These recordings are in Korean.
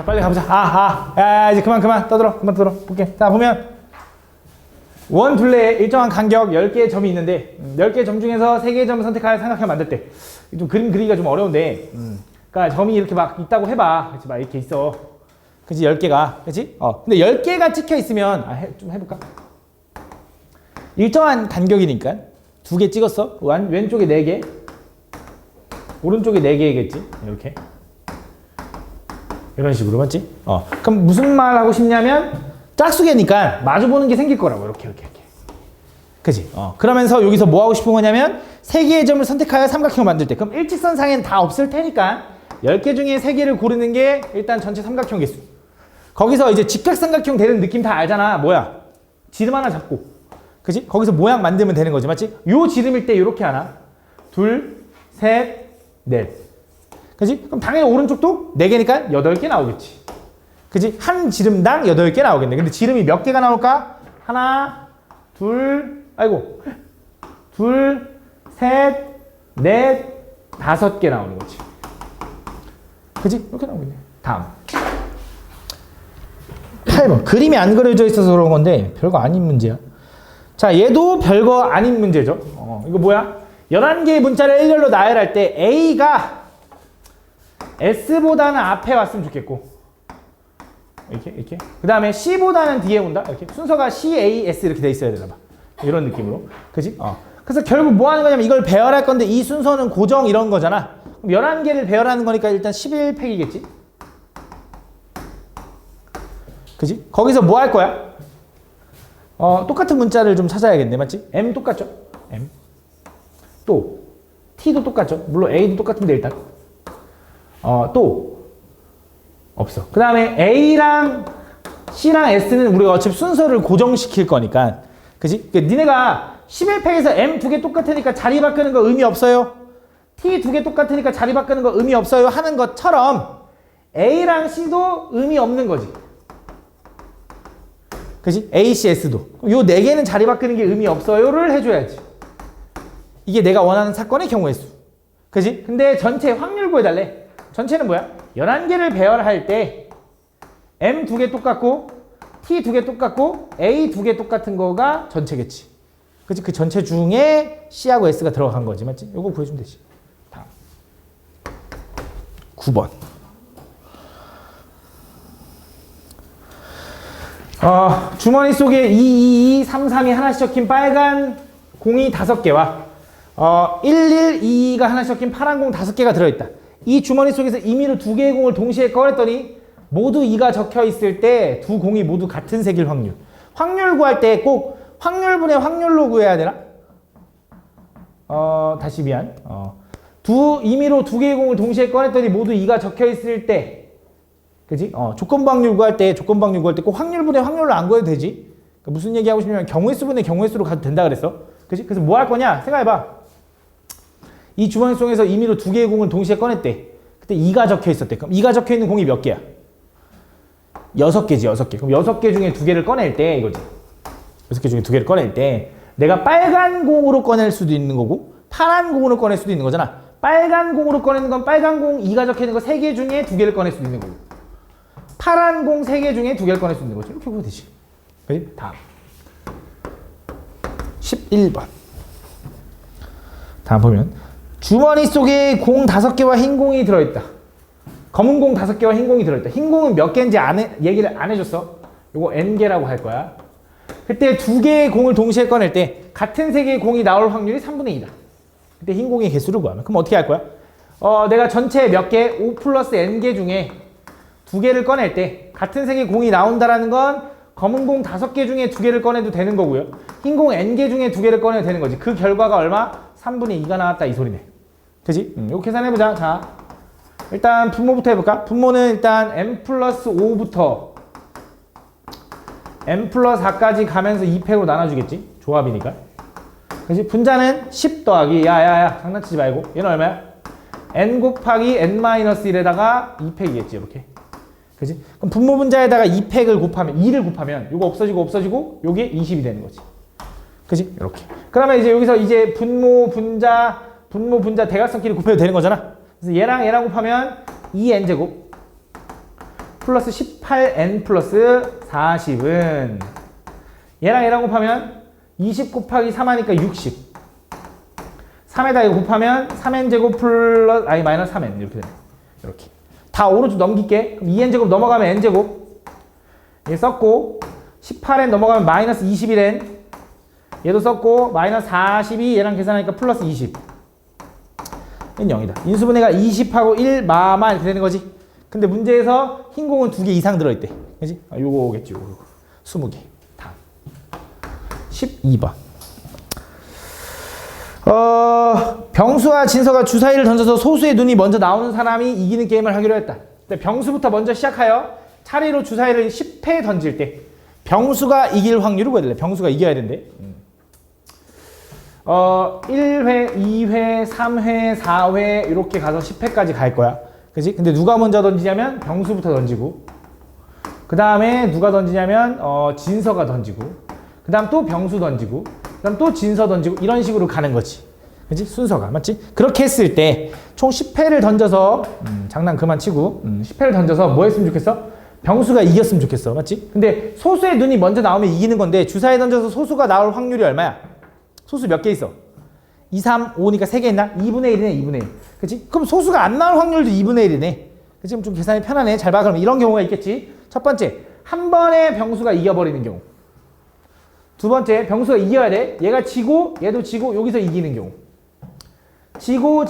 빨리 가보자. 야, 이제 그만 떠들어. 볼게. 자, 보면 원 둘레에 일정한 간격 10개의 점이 있는데 10개의 점 중에서 3개의 점을 선택하여 삼각형을 만들 때 좀 그림 그리기가 좀 어려운데 그러니까 점이 이렇게 막 있다고 해봐. 그치? 막 이렇게 있어. 그치? 10개가. 그치? 근데 10개가 찍혀 있으면 좀 해볼까? 일정한 간격이니까 2개 찍었어. 왼쪽에 4개, 오른쪽에 4개겠지? 이렇게. 이런 식으로, 맞지? 그럼 무슨 말 하고 싶냐면 짝수개니까 마주보는 게 생길 거라고. 이렇게. 그치? 그러면서 여기서 뭐 하고 싶은 거냐면 3개의 점을 선택하여 삼각형을 만들 때 그럼 일직선상엔 다 없을 테니까 10개 중에 3개를 고르는 게 일단 전체 삼각형 개수. 거기서 이제 직각삼각형 되는 느낌 다 알잖아. 뭐야? 지름 하나 잡고. 그치? 거기서 모양 만들면 되는 거지. 맞지? 요 지름일 때 요렇게 하나. 둘, 셋, 넷. 그치? 그럼 당연히 오른쪽도 4개니까 8개 나오겠지. 그치? 한 지름당 8개 나오겠네. 근데 지름이 몇 개가 나올까? 하나, 둘, 둘, 셋, 넷, 5개 나오는 거지. 그치? 이렇게 나오겠네. 다음. 8번. 그림이 안 그려져 있어서 그런 건데 별거 아닌 문제야. 자, 얘도 별거 아닌 문제죠. 이거 뭐야? 11개의 문자를 일렬로 나열할 때 A가 S보다는 앞에 왔으면 좋겠고 이렇게. 그 다음에 C보다는 뒤에 온다. 이렇게. 순서가 C, A, S 이렇게 돼 있어야 되나 봐. 이런 느낌으로. 그치? 그래서 결국 뭐 하는 거냐면 이걸 배열할 건데 이 순서는 고정 이런 거잖아. 그럼 11개를 배열하는 거니까 일단 11팩이겠지? 그치? 거기서 뭐 할 거야? 똑같은 문자를 좀 찾아야겠네. 맞지? M 똑같죠? M. 또 T도 똑같죠? 물론 A도 똑같은데 일단. 또 없어. 그 다음에 A랑 C랑 S는 우리가 어차피 순서를 고정시킬 거니까. 그치? 그러니까 니네가 11팩에서 M 2개 똑같으니까 자리 바꾸는 거 의미 없어요. T 2개 똑같으니까 자리 바꾸는 거 의미 없어요 하는 것처럼 A랑 C도 의미 없는 거지. 그치? A, C, S도. 요 4개는 자리 바꾸는 게 의미 없어요를 해줘야지. 이게 내가 원하는 사건의 경우의 수. 그치? 근데 전체 확률 구해달래. 전체는 뭐야? 11개를 배열할 때 M 2개 똑같고 T 2개 똑같고 A 2개 똑같은 거가 전체겠지. 그치? 그 전체 중에 C하고 S가 들어간 거지. 맞지? 요거 구해주면 되지. 다음. 9번. 주머니 속에 2, 2, 2, 3, 3이 하나씩 적힌 빨간 공이 5개와 1, 1, 2, 2가 하나씩 적힌 파란 공 5개가 들어있다. 이 주머니 속에서 임의로 2개의 공을 동시에 꺼냈더니 모두 2가 적혀 있을 때 두 공이 모두 같은 색일 확률. 확률 구할 때 꼭 확률분의 확률로 구해야 되나? 다시 미안. 임의로 2개의 공을 동시에 꺼냈더니 모두 2가 적혀 있을 때 그지? 조건부 확률 구할 때 꼭 확률분의 확률로 안 구해도 되지. 그러니까 무슨 얘기하고 싶냐면 경우의 수분의 경우의 수로 가도 된다 그랬어. 그지? 그래서 뭐 할 거냐? 생각해봐. 이 주머니 속에서 임의로 2개의 공을 동시에 꺼냈대. 그때 2가 적혀 있었대. 그럼 2가 적혀 있는 공이 몇 개야? 6개지, 6개. 그럼 6개 중에 2개를 꺼낼 때 이거지. 6개 중에 2개를 꺼낼 때 내가 빨간 공으로 꺼낼 수도 있는 거고 파란 공으로 꺼낼 수도 있는 거잖아. 빨간 공으로 꺼내는 건 빨간 공 2가 적혀 있는 거 3개 중에 2개를 꺼낼 수도 있는 거고 파란 공 3개 중에 2개를 꺼낼 수 있는 거지. 이렇게 보면 되지. 그지? 다음. 11번. 다음 보면 주머니 속에 공 5개와 흰 공이 들어있다. 검은 공 5개와 흰 공이 들어있다. 흰 공은 몇 개인지 얘기를 안 해줬어. 요거 N개라고 할 거야. 그때 2개의 공을 동시에 꺼낼 때 같은 색의 공이 나올 확률이 3분의 2다. 그때 흰 공의 개수를 구하면. 그럼 어떻게 할 거야? 내가 전체 몇 개, 5 플러스 N개 중에 2개를 꺼낼 때 같은 색의 공이 나온다라는 건 검은 공 5개 중에 2개를 꺼내도 되는 거고요. 흰 공 N개 중에 2개를 꺼내도 되는 거지. 그 결과가 얼마? 3분의 2가 나왔다 이 소리네. 그지? 이거 계산해보자. 자, 일단 분모부터 해볼까? 분모는 일단 M 플러스 5부터 M 플러스 4까지 가면서 2팩으로 나눠주겠지? 조합이니까. 그지? 분자는 10 더하기 야야야 장난치지 말고 얘는 얼마야? N 곱하기 N-1에다가 2팩이겠지 이렇게. 그지? 그럼 분모 분자에다가 2팩을 곱하면 2를 곱하면 요거 없어지고 요게 20이 되는 거지. 그지? 이렇게. 그러면 이제 여기서 이제 분모 분자 대각선끼리 곱해도 되는 거잖아. 그래서 얘랑 곱하면 2n제곱 플러스 18n 플러스 40은 얘랑 얘랑 곱하면 20 곱하기 3 하니까 60. 3에다 이거 곱하면 3n제곱 플러스 마이너스 3n 이렇게 되네. 이렇게 다 오른쪽 넘길게. 그럼 2n제곱 넘어가면 n제곱 얘 썼고 18n 넘어가면 마이너스 21n 얘도 썼고 마이너스 42 얘랑 계산하니까 플러스 20 얘는 0이다. 인수분해가 20하고 1 마마 이렇게 되는 거지. 근데 문제에서 흰 공은 2개 이상 들어있대. 그지? 요거겠지. 요거 20개. 다음 12번 병수와 진서가 주사위를 던져서 소수의 눈이 먼저 나오는 사람이 이기는 게임을 하기로 했다. 근데 병수부터 먼저 시작하여 차례로 주사위를 10회 던질 때 병수가 이길 확률을 구해야 돼. 병수가 이겨야 된대. 1회, 2회, 3회, 4회 이렇게 가서 10회까지 갈 거야. 그지? 근데 누가 먼저 던지냐면 병수부터 던지고 그 다음에 누가 던지냐면 진서가 던지고 그 다음 또 병수 던지고 그 다음 또 진서 던지고 이런 식으로 가는 거지. 그지? 순서가 맞지? 그렇게 했을 때 총 10회를 던져서 장난 그만 치고 10회를 던져서 뭐 했으면 좋겠어? 병수가 이겼으면 좋겠어. 맞지? 근데 소수의 눈이 먼저 나오면 이기는 건데 주사위 던져서 소수가 나올 확률이 얼마야? 소수 몇 개 있어? 2, 3, 5니까 3개 있나? 2분의 1이네 2분의 1. 그치? 그럼 소수가 안 나올 확률도 2분의 1이네. 그치? 그럼 좀 계산이 편하네. 잘 봐. 그럼 이런 경우가 있겠지. 첫 번째, 한 번에 병수가 이겨버리는 경우. 두 번째, 병수가 이겨야 돼. 얘가 지고 얘도 지고 여기서 이기는 경우. 지고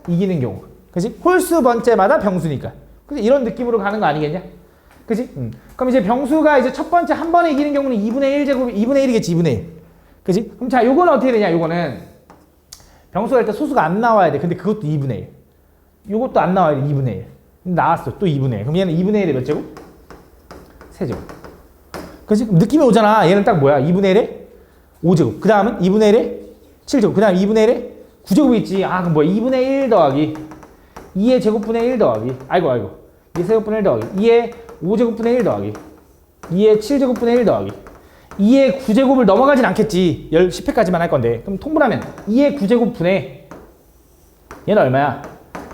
이기는 경우. 그치? 홀수 번째마다 병수니까. 그치? 이런 느낌으로 가는 거 아니겠냐? 그치? 그럼 이제 병수가 이제 첫 번째 한 번에 이기는 경우는 2분의 1제곱 2분의 1이겠지 2분의 1. 그치? 그럼 자 요거는 어떻게 되냐? 요거는 병수가 일단 소수가 안 나와야 돼. 근데 그것도 2분의 1. 요것도 안 나와야 돼. 2분의 1. 나왔어. 또 2분의 1. 그럼 얘는 2분의 1에 몇 제곱? 3제곱. 그치? 그럼 느낌이 오잖아. 얘는 딱 뭐야? 2분의 1에 5제곱. 그 다음은 2분의 1에 7제곱. 그 다음 2분의 1에 9제곱이 있지. 아 그럼 뭐야? 2분의 1 더하기 2의 제곱분의 1 더하기 2의 세제곱분의 1 더하기 2의 5제곱분의 1 더하기 2의 7제곱분의 1 더하기 2의 9제곱을 넘어가진 않겠지. 10회까지만 할 건데. 그럼 통분하면 2의 9제곱분의 얘는 얼마야?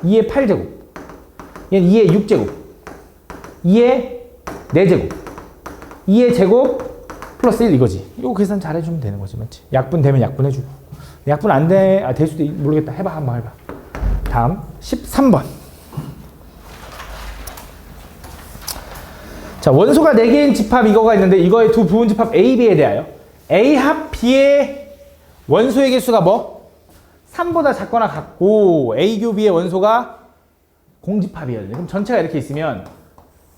2의 8제곱. 얘는 2의 6제곱. 2의 4제곱. 2의 제곱 플러스 1 이거지. 이거 계산 잘 해주면 되는 거지. 맞지? 약분 되면 약분 해주고. 약분 안 돼. 될 수도 모르겠다. 해봐. 한번 해봐. 다음 13번. 자, 원소가 4개인 집합 이거가 있는데 이거의 두 부분 집합 A, B에 대하여 A 합 B의 원소의 개수가 뭐? 3보다 작거나 같고 A 교 B의 원소가 공집합이어야 돼. 그럼 전체가 이렇게 있으면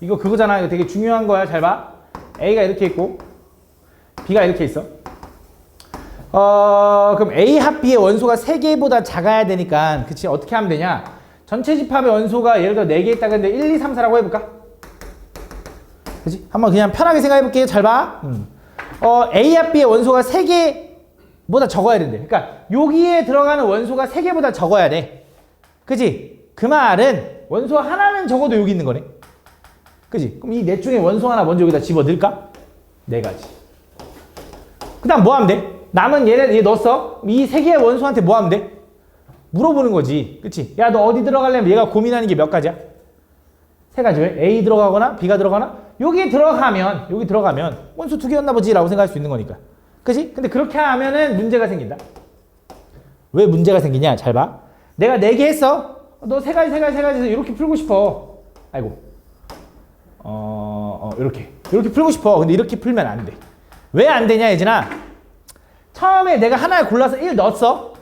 이거 그거잖아. 이거 되게 중요한 거야. 잘 봐. A가 이렇게 있고 B가 이렇게 있어. 그럼 A 합 B의 원소가 3개보다 작아야 되니까 그치? 어떻게 하면 되냐? 전체 집합의 원소가 예를 들어 4개 있다 근데 1, 2, 3, 4라고 해볼까? 그치? 한번 그냥 편하게 생각해볼게요. 잘 봐. A 합 B의 원소가 3개보다 적어야 된대. 그러니까 여기에 들어가는 원소가 3개보다 적어야 돼. 그치? 그 말은 원소 하나는 적어도 여기 있는 거네. 그치? 그럼 이 넷 중에 원소 하나 먼저 여기다 집어 넣을까? 4가지. 그 다음 뭐 하면 돼? 남은 얘 넣었어? 이 3개의 원소한테 뭐 하면 돼? 물어보는 거지. 그치? 야, 너 어디 들어가려면 얘가 고민하는 게 몇 가지야? 3가지. 왜? A 들어가거나 B가 들어가나? 여기 들어가면 원소 2개였나 보지? 라고 생각할 수 있는 거니까. 그치? 근데 그렇게 하면은 문제가 생긴다. 왜 문제가 생기냐? 잘 봐. 내가 4개 했어. 너 3가지 해서 이렇게 풀고 싶어. 아이고. 이렇게 풀고 싶어. 근데 이렇게 풀면 안 돼. 왜 안 되냐, 예진아? 처음에 내가 하나를 골라서 1 넣었어.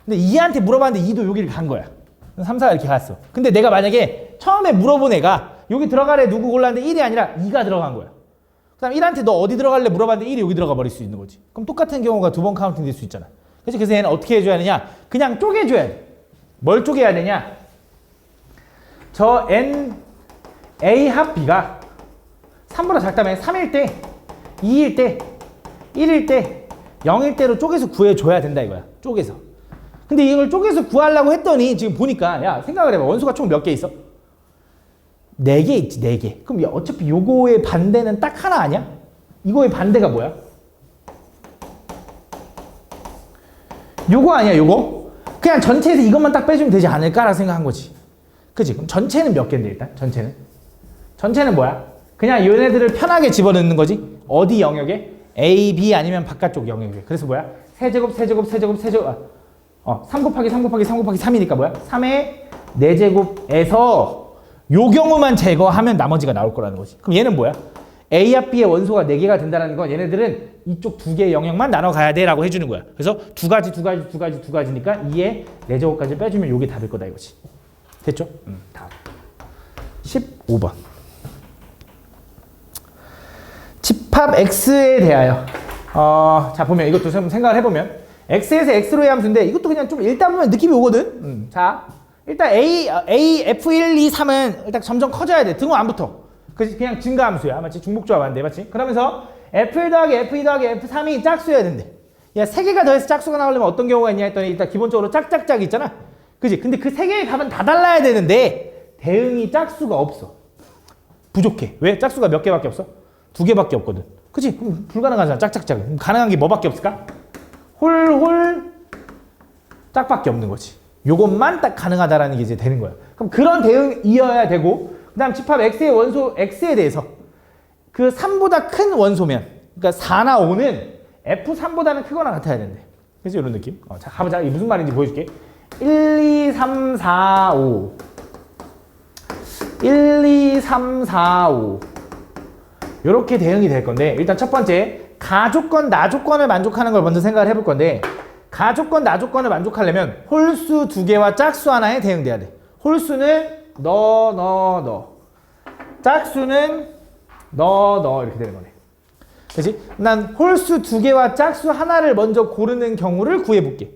근데 2한테 물어봤는데 2도 여기를 간 거야. 3, 4가 이렇게 갔어. 근데 내가 만약에 처음에 물어본 애가 여기 들어갈래 누구 골랐는데 1이 아니라 2가 들어간 거야. 그 다음 1한테 너 어디 들어갈래 물어봤는데 1이 여기 들어가 버릴 수 있는 거지. 그럼 똑같은 경우가 2번 카운팅 될 수 있잖아. 그래서 얘는 어떻게 해줘야 되냐? 그냥 쪼개줘야 돼. 뭘 쪼개야 되냐? 저 N, A 합 B가 3보다 작다면 3일 때, 2일 때, 1일 때, 0일 때로 쪼개서 구해줘야 된다 이거야. 쪼개서. 근데 이걸 쪼개서 구하려고 했더니 지금 보니까 야 생각을 해봐. 원소가 총 몇 개 있어? 4개 있지. 4개. 그럼 어차피 요거의 반대는 딱 하나 아니야? 이거의 반대가 뭐야? 요거 아니야 요거? 그냥 전체에서 이것만 딱 빼주면 되지 않을까라고 생각한 거지. 그치? 그럼 전체는 몇 개인데 일단? 전체는? 전체는 뭐야? 그냥 얘네들을 편하게 집어넣는 거지. 어디 영역에? A, B 아니면 바깥쪽 영역에. 그래서 뭐야? 세제곱 3 곱하기 3 곱하기 3 곱하기 3이니까 뭐야? 3의 4제곱에서 요 경우만 제거하면 나머지가 나올 거라는 거지. 그럼 얘는 뭐야? A와 B의 원소가 4개가 된다는 건 얘네들은 이쪽 2개의 영역만 나눠 가야 돼 라고 해주는 거야. 그래서 두 가지니까 2의 4제곱까지 빼주면 요게 답일 거다 이거지. 됐죠? 다음 15번 집합 X에 대하여 자 보면 이것도 좀 생각을 해보면 X에서 X로의 함수인데 이것도 그냥 좀 읽다 보면 느낌이 오거든. 자 일단 F1, 2, 3은 일단 점점 커져야 돼. 등호 안 붙어. 그냥 증가함수야. 맞지? 중복조합 안 돼. 맞지? 그러면서 F1 더하기 F2 더하기 F3이 짝수여야 된대. 야, 3개가 더해서 짝수가 나오려면 어떤 경우가 있냐 했더니 일단 기본적으로 짝짝짝 있잖아. 그지? 근데 그 3개의 값은 다 달라야 되는데 대응이 짝수가 없어. 부족해. 왜? 짝수가 몇 개밖에 없어? 2개밖에 없거든. 그지? 그럼 불가능하잖아. 짝짝짝. 그럼 가능한 게 뭐밖에 없을까? 홀 짝밖에 없는 거지. 요것만 딱 가능하다라는 게 이제 되는 거야. 그럼 그런 대응이어야 되고 그 다음 집합 X의 원소 X에 대해서 그 3보다 큰 원소면 그러니까 4나 5는 F3보다는 크거나 같아야 된대. 그래서 이런 느낌. 자 가보자. 이게 무슨 말인지 보여줄게. 1, 2, 3, 4, 5 1, 2, 3, 4, 5 요렇게 대응이 될 건데 일단 첫 번째 가조건, 나조건을 만족하는 걸 먼저 생각을 해볼 건데 가조건, 나조건을 만족하려면 홀수 2개와 짝수 하나에 대응돼야 돼. 홀수는 너 짝수는 너 이렇게 되는 거네. 그치? 난 홀수 2개와 짝수 하나를 먼저 고르는 경우를 구해볼게.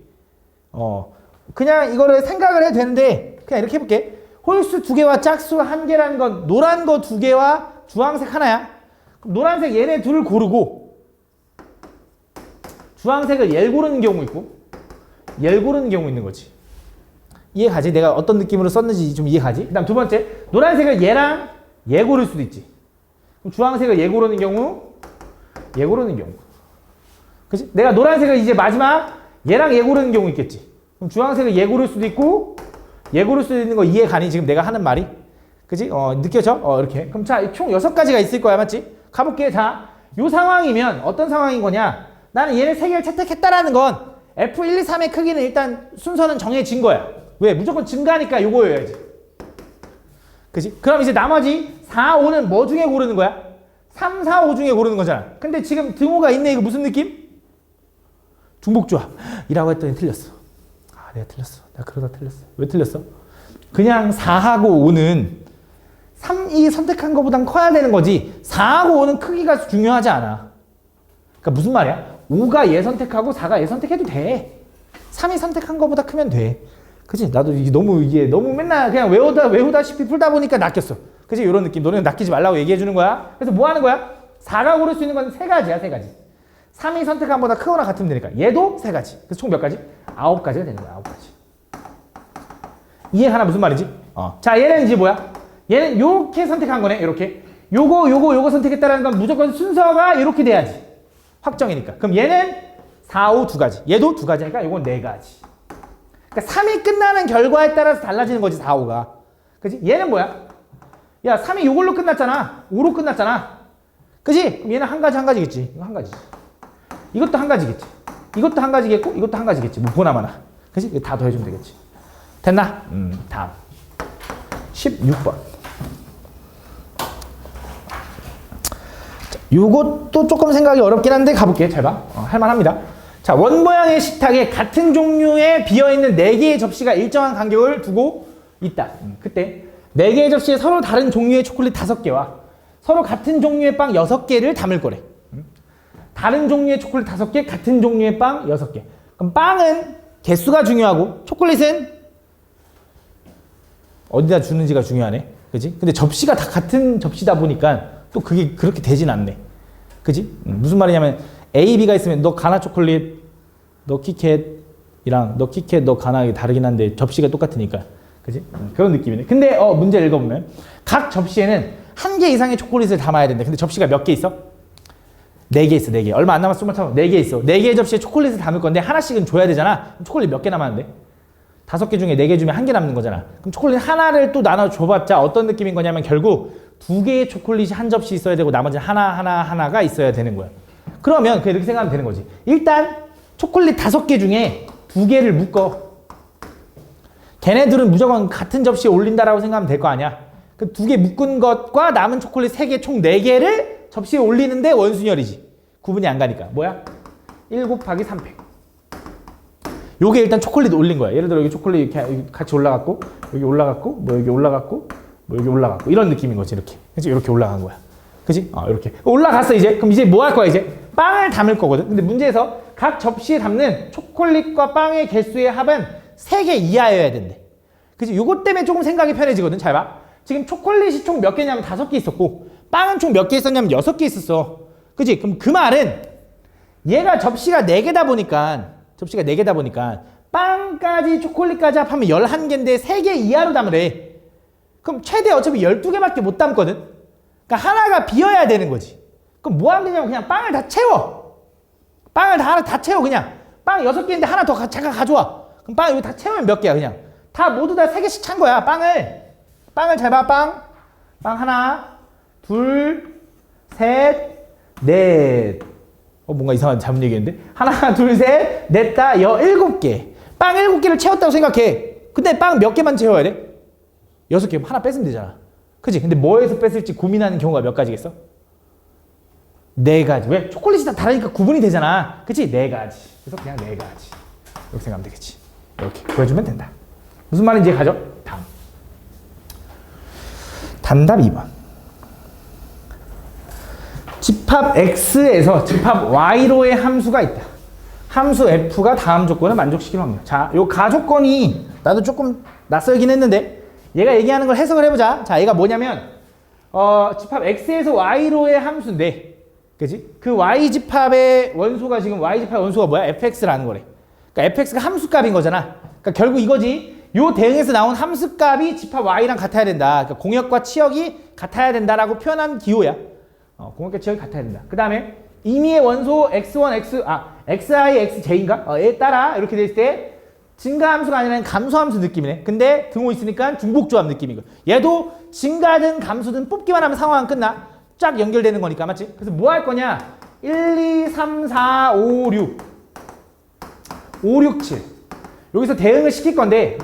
그냥 이거를 생각을 해도 되는데 그냥 이렇게 해볼게. 홀수 2개와 짝수 1개라는 건 노란 거 2개와 주황색 하나야. 그럼 노란색 얘네 둘을 고르고 주황색을 얘를 고르는 경우 있고 얘를 고르는 경우 있는 거지. 이해가지? 내가 어떤 느낌으로 썼는지 좀 이해가지? 그 다음 두 번째 노란색을 얘랑 얘 고를 수도 있지. 그럼 주황색을 얘 고르는 경우 얘 고르는 경우 그치? 내가 노란색을 이제 마지막 얘랑 얘 고르는 경우 있겠지. 그럼 주황색을 얘 고를 수도 있고 얘 고를 수도 있는 거 이해가니? 지금 내가 하는 말이? 그치? 느껴져? 이렇게. 그럼 자, 총 6가지가 있을 거야. 맞지? 가볼게. 자, 요 상황이면 어떤 상황인 거냐? 나는 얘네 3개를 채택했다라는 건 F1, 2, 3의 크기는 일단 순서는 정해진 거야. 왜? 무조건 증가니까 요거여야지. 그치? 그럼 이제 나머지 4, 5는 뭐 중에 고르는 거야? 3, 4, 5 중에 고르는 거잖아. 근데 지금 등호가 있네. 이거 무슨 느낌? 중복조합이라고 했더니 틀렸어. 내가 틀렸어. 내가 그러다 틀렸어. 왜 틀렸어? 그냥 4하고 5는 3, 2 선택한 것보단 커야 되는 거지 4하고 5는 크기가 중요하지 않아. 그러니까 무슨 말이야? 5가 얘 선택하고 4가 얘 선택해도 돼. 3이 선택한 것보다 크면 돼. 그치? 나도 이게 너무 맨날 그냥 외우다시피 풀다 보니까 낚였어. 그치? 이런 느낌. 너네는 낚이지 말라고 얘기해 주는 거야. 그래서 뭐 하는 거야? 4가 고를 수 있는 건 3가지야, 3가지. 3이 선택한 것보다 크거나 같으면 되니까. 얘도 3가지. 그래서 총 몇 가지? 9가지가 되는 거야, 9가지. 이해가나 무슨 말인지? 자, 얘는 이제 뭐야? 얘는 요렇게 선택한 거네, 요렇게. 요거 선택했다라는 건 무조건 순서가 이렇게 돼야지. 확정이니까. 그럼 얘는 4, 5 2가지. 얘도 2가지니까 요건 4가지. 그러니까 3이 끝나는 결과에 따라서 달라지는 거지, 4, 5가. 그치? 얘는 뭐야? 야, 3이 요걸로 끝났잖아. 5로 끝났잖아. 그치? 그럼 얘는 한 가지겠지. 이거 한 가지지. 이것도 한 가지겠지. 이것도 한 가지겠고, 이것도 한 가지겠지. 뭐 보나마나. 그치? 이거 다 더해주면 되겠지. 됐나? 다음. 16번. 요것도 조금 생각이 어렵긴 한데 가볼게. 잘 봐. 할만합니다. 자, 원 모양의 식탁에 같은 종류의 비어있는 4개의 접시가 일정한 간격을 두고 있다. 그때 4개의 접시에 서로 다른 종류의 초콜릿 5개와 서로 같은 종류의 빵 6개를 담을 거래. 다른 종류의 초콜릿 5개, 같은 종류의 빵 6개. 그럼 빵은 개수가 중요하고 초콜릿은 어디다 주는지가 중요하네. 그지? 근데 접시가 다 같은 접시다 보니까 또 그게 그렇게 되진 않네. 그지? 무슨 말이냐면 A, B가 있으면 너 가나 초콜릿, 너 키캣이랑 너 키캣, 너 가나 다르긴 한데 접시가 똑같으니까. 그지? 그런 느낌이네. 근데 문제 읽어보면 각 접시에는 1개 이상의 초콜릿을 담아야 된대. 근데 접시가 몇 개 있어? 4개 있어, 4개. 얼마 안 남았어, 4개 있어. 4개의 접시에 초콜릿을 담을 건데 하나씩은 줘야 되잖아. 그럼 초콜릿 몇 개 남았는데? 5개 중에 4개 주면 1개 남는 거잖아. 그럼 초콜릿 하나를 또 나눠 줘봤자 어떤 느낌인 거냐면 결국 두 개의 초콜릿이 한 접시 있어야 되고 나머지는 하나가 있어야 되는 거야. 그러면 그렇게 생각하면 되는 거지. 일단 초콜릿 5개 중에 2개를 묶어. 걔네들은 무조건 같은 접시에 올린다라고 생각하면 될 거 아니야. 그 2개 묶은 것과 남은 초콜릿 3개 총 4개를 접시에 올리는데 원순열이지. 구분이 안 가니까. 뭐야? 1 곱하기 3팩. 요게 일단 초콜릿 올린 거야. 예를 들어 여기 초콜릿 이렇게 같이 올라갔고 여기 올라갔고 뭐 여기 올라갔고 뭐 여기 올라갔고 이런 느낌인 거지. 이렇게. 그치? 이렇게 올라간 거야. 그치? 이렇게. 올라갔어 이제. 그럼 이제 뭐 할 거야 이제? 빵을 담을 거거든. 근데 문제에서 각 접시에 담는 초콜릿과 빵의 개수의 합은 3개 이하여야 된대. 그치? 요것 때문에 조금 생각이 편해지거든. 잘 봐. 지금 초콜릿이 총 몇 개냐면 5개 있었고 빵은 총 몇 개 있었냐면 6개 있었어. 그치? 그럼 그 말은 얘가 접시가 4개다 보니까 빵까지 초콜릿까지 합하면 11개인데 3개 이하로 담으래. 그럼 최대 어차피 12개밖에 못 담거든. 그러니까 하나가 비어야 되는 거지. 그럼 뭐 하면 되냐면 그냥 빵을 다 채워. 빵을 다 채워 그냥. 빵 6개인데 하나 더 잠깐 가져와. 그럼 빵 여기 다 채우면 몇 개야 그냥. 다 모두 다 3개씩 찬 거야. 빵을 잘 봐. 빵 하나, 둘, 셋, 넷. 뭔가 이상한 잘못 얘기했는데? 하나, 둘, 셋, 넷, 다, 7개. 빵 7개를 채웠다고 생각해. 근데 빵 몇 개만 채워야 돼? 6개. 하나 뺐으면 되잖아. 그치? 근데 뭐에서 뺐을지 고민하는 경우가 몇 가지겠어? 4가지. 왜? 초콜릿이 다 다르니까 구분이 되잖아. 그치? 4가지. 그래서 그냥 4가지. 이렇게 생각하면 되겠지. 이렇게 구해주면 된다. 무슨 말인지 가죠? 다음. 단답 2번. 집합 X에서 집합 Y로의 함수가 있다. 함수 F가 다음 조건을 만족시키는 확률. 자, 요 가조건이 나도 조금 낯설긴 했는데 얘가 얘기하는 걸 해석을 해보자. 자, 얘가 뭐냐면 집합 X에서 Y로의 함수인데 그치? 그 Y 집합의 원소가 지금 Y 집합의 원소가 뭐야? fx라는 거래. 그러니까 fx가 함수값인 거잖아. 그러니까 결국 이거지. 요 대응에서 나온 함수값이 집합 Y랑 같아야 된다. 그러니까 공역과 치역이 같아야 된다라고 표현한 기호야. 공역과 치역이 같아야 된다. 그 다음에 임의의 원소 xi, xj인가? 에 따라 이렇게 돼 있을 때 증가함수가 아니라 감소함수 느낌이네. 근데 등호 있으니까 중복조합 느낌이고. 얘도 증가든 감소든 뽑기만 하면 상황은 끝나. 쫙 연결되는 거니까 맞지? 그래서 뭐 할 거냐? 1, 2, 3, 4, 5, 6 5, 6, 7 여기서 대응을 시킬 건데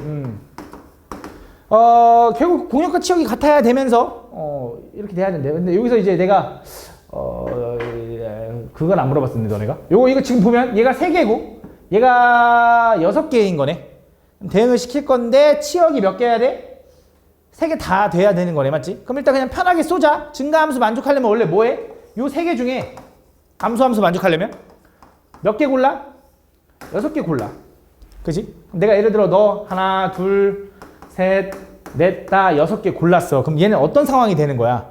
결국 공역과 치역이 같아야 되면서 이렇게 돼야 된대. 근데 여기서 이제 내가 그건 안 물어봤었는데 너네가 이거 지금 보면 얘가 3개고 얘가 6개인 거네. 대응을 시킬 건데 치역이 몇 개 해야 돼? 3개 다 돼야 되는 거네. 맞지? 그럼 일단 그냥 편하게 쏘자. 증가함수 만족하려면 원래 뭐해? 요 3개 중에 감소함수 만족하려면 몇 개 골라? 6개 골라. 그치? 내가 예를 들어 너 하나, 둘, 셋, 넷, 다 6개 골랐어. 그럼 얘는 어떤 상황이 되는 거야?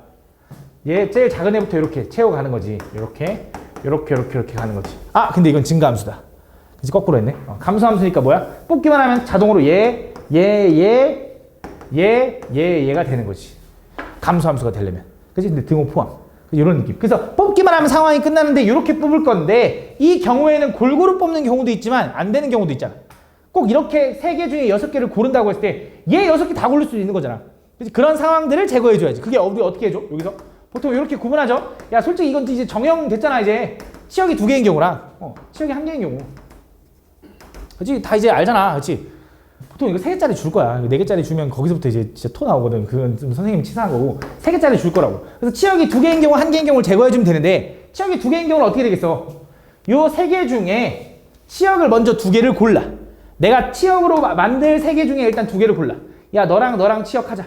얘 제일 작은 애부터 이렇게 채워가는 거지. 이렇게 가는 거지. 근데 이건 증가함수다. 그치? 거꾸로 했네. 감소함수니까 뭐야? 뽑기만 하면 자동으로 얘가 되는 거지. 감소함수가 되려면. 그치? 근데 등호 포함. 이런 느낌. 그래서 뽑기만 하면 상황이 끝나는데 이렇게 뽑을 건데 이 경우에는 골고루 뽑는 경우도 있지만 안 되는 경우도 있잖아. 꼭 이렇게 3개 중에 6개를 고른다고 했을 때 얘 6개 다 고를 수도 있는 거잖아. 그치? 그런 상황들을 제거해줘야지. 그게 우리 어떻게 해줘? 여기서 보통 이렇게 구분하죠. 야 솔직히 이건 이제 정형됐잖아. 이제 치역이 2개인 경우랑 치역이 1개인 경우. 그치? 다 이제 알잖아. 그치? 보통 이거 3개짜리 줄 거야. 4개짜리 주면 거기서부터 이제 진짜 토 나오거든. 그건 좀 선생님 치사한 거고 3개짜리 줄 거라고. 그래서 치역이 2개인 경우 1개인 경우를 제거해주면 되는데 치역이 2개인 경우는 어떻게 되겠어? 요 3개 중에 치역을 먼저 2개를 골라. 내가 치역으로 만들 3개 중에 일단 2개를 골라. 야 너랑 치역하자.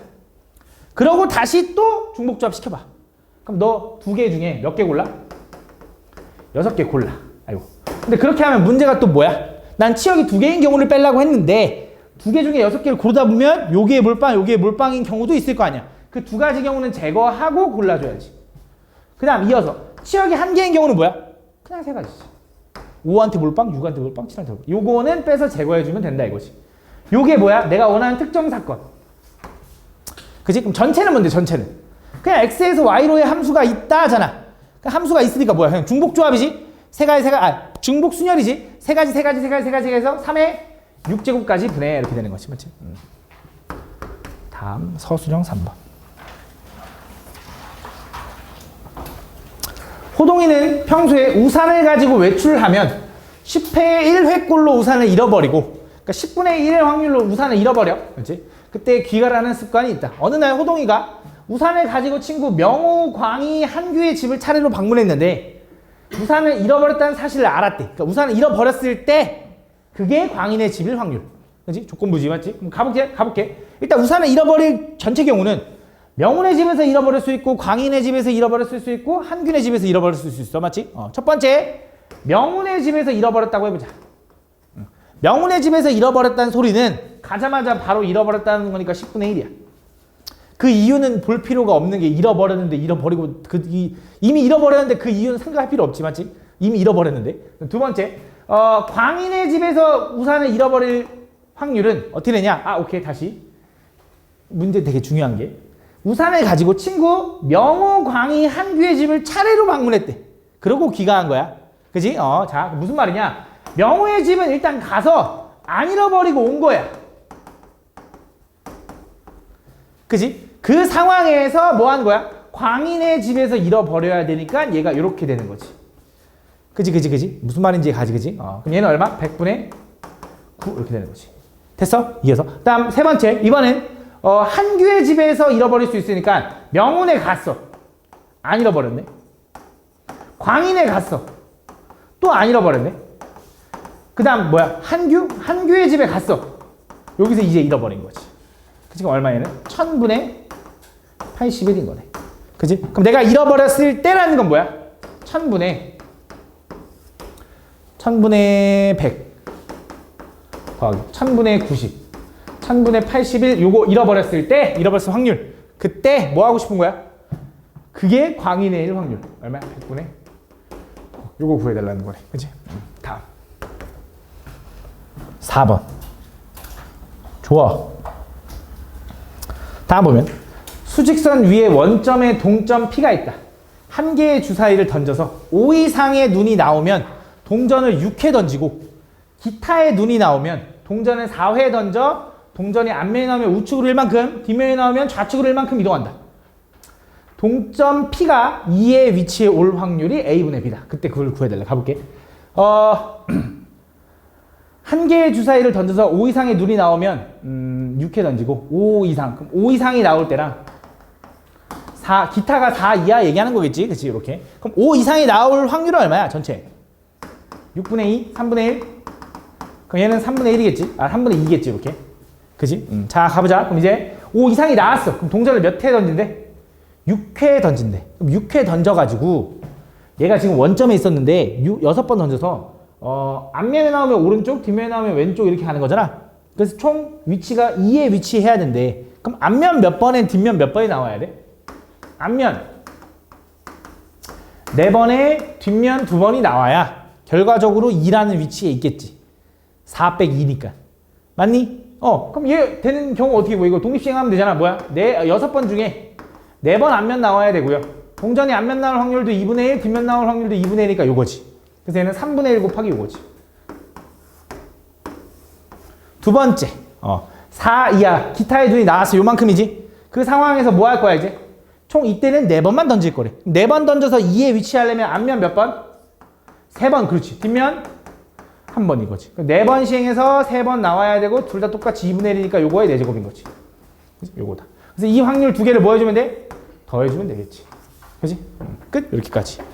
그러고 다시 또 중복조합 시켜봐. 그럼 너 2개 중에 몇 개 골라? 6개 골라. 아이고. 근데 그렇게 하면 문제가 또 뭐야? 난 치역이 2개인 경우를 빼려고 했는데 2개 중에 6개를 고르다 보면 요게 몰빵, 요게 몰빵인 경우도 있을 거 아니야. 그 2가지 경우는 제거하고 골라줘야지. 그 다음 이어서 치역이 1개인 경우는 뭐야? 그냥 3가지지. 5한테 몰빵, 6한테 몰빵, 7한테 몰빵. 요거는 빼서 제거해주면 된다 이거지. 요게 뭐야? 내가 원하는 특정 사건. 그치? 그럼 전체는 뭔데 전체는? 그냥 X에서 Y로의 함수가 있다 하잖아. 그 함수가 있으니까 뭐야? 그냥 중복조합이지? 중복순열이지? 3가지 해서 3의 6제곱까지 분해 이렇게 되는 거지. 맞지? 다음 서술형 3번. 호동이는 평소에 우산을 가지고 외출하면 10회에 1회꼴로 우산을 잃어버리고, 그러니까 10분의 1의 확률로 우산을 잃어버려. 그렇지? 그때 귀가라는 습관이 있다. 어느 날 호동이가 우산을 가지고 친구 명호, 광희, 한규의 집을 차례로 방문했는데 우산을 잃어버렸다는 사실을 알았대. 그러니까 우산을 잃어버렸을 때 그게 광인의 집일 확률. 그렇지? 조건부지 맞지? 그럼 가볼게. 일단 우산을 잃어버릴 전체 경우는 명훈의 집에서 잃어버릴 수 있고, 광인의 집에서 잃어버렸을 수 있고, 한균의 집에서 잃어버렸을 수 있어. 맞지? 첫 번째, 명훈의 집에서 잃어버렸다고 해보자. 명훈의 집에서 잃어버렸다는 소리는 가자마자 바로 잃어버렸다는 거니까 10분의 1이야. 그 이유는 볼 필요가 없는 게 잃어버렸는데 잃어버리고 이미 잃어버렸는데 그 이유는 생각할 필요 없지. 맞지? 이미 잃어버렸는데. 두 번째, 광인의 집에서 우산을 잃어버릴 확률은 어떻게 되냐? 오케이. 다시. 문제 되게 중요한 게 우산을 가지고 친구 명호, 광희, 한규의 집을 차례로 방문했대. 그러고 귀가한 거야. 그지? 자, 무슨 말이냐? 명호의 집은 일단 가서 안 잃어버리고 온 거야. 그지? 그 상황에서 뭐 한 거야? 광인의 집에서 잃어버려야 되니까 얘가 이렇게 되는 거지. 그지? 무슨 말인지 가지, 그지? 그럼 얘는 얼마? 100분의 9 이렇게 되는 거지. 됐어? 이어서. 다음 세 번째. 이번엔 한규의 집에서 잃어버릴 수 있으니까 명훈에 갔어. 안 잃어버렸네. 광인에 갔어. 또 안 잃어버렸네. 그 다음 뭐야? 한규의 집에 갔어. 여기서 이제 잃어버린 거지. 지금 얼마에는? 1000분의 81인 거네. 그지? 그럼 내가 잃어버렸을 때라는 건 뭐야? 1000분의 100 더하기 1000분의 90 1000분의 81 요거 잃어버렸을 때 잃어버렸을 확률. 그때 뭐 하고 싶은 거야? 그게 광인의 1 확률. 얼마야? 100분의 요거 구해달라는 거네. 그치? 다음 4번. 좋아. 다음 보면 수직선 위에 원점에 동점 P가 있다. 한 개의 주사위를 던져서 5 이상의 눈이 나오면 동전을 6회 던지고, 기타의 눈이 나오면 동전을 4회 던져 동전이 앞면에 나오면 우측으로 1만큼, 뒷면에 나오면 좌측으로 1만큼 이동한다. 동점 P가 2의 위치에 올 확률이 A분의 B다. 그때 그걸 구해달라. 가볼게. 한 개의 주사위를 던져서 5 이상의 눈이 나오면 6회 던지고 5 이상. 그럼 5 이상이 나올 때랑 기타가 4 이하 얘기하는 거겠지. 그치? 이렇게. 그럼 5 이상이 나올 확률은 얼마야? 전체. 6분의 2, 3분의 1. 그럼 얘는 3분의 1이겠지? 3분의 2겠지. 이렇게. 그치? 자, 가보자. 그럼 이제 5 이상이 나왔어. 그럼 동전을 몇 회 던진대? 6회 던진대. 그럼 6회 던져가지고 얘가 지금 원점에 있었는데 6번 던져서 앞면에 나오면 오른쪽, 뒷면에 나오면 왼쪽 이렇게 가는 거잖아. 그래서 총 위치가 2에 위치해야 된대. 그럼 앞면 몇 번에 뒷면 몇 번에 나와야 돼? 앞면 4번에 뒷면 2번이 나와야 결과적으로 2라는 위치에 있겠지. 4 빼기 2니까. 맞니? 그럼 얘 되는 경우 어떻게 뭐 이거 독립시행하면 되잖아. 뭐야? 6번 중에 4번 앞면 나와야 되고요. 동전이 앞면 나올 확률도 2분의 1, 뒷면 나올 확률도 2분의 1이니까 요거지. 그래서 얘는 3분의 1 곱하기 요거지. 두 번째. 4 이하 기타의 눈이 나왔어. 요만큼이지. 그 상황에서 뭐 할 거야 이제? 총 이때는 4번만 던질 거래. 4번 던져서 2에 위치하려면 앞면 몇 번? 3번. 그렇지. 뒷면 1번 이거지. 4번 시행해서 3번 나와야 되고 둘 다 똑같이 2분의 1이니까 요거의 4제곱인 거지. 그치? 요거다. 그래서 이 확률 두 개를 뭐 해주면 돼? 더해주면 되겠지. 그치? 끝. 이렇게까지.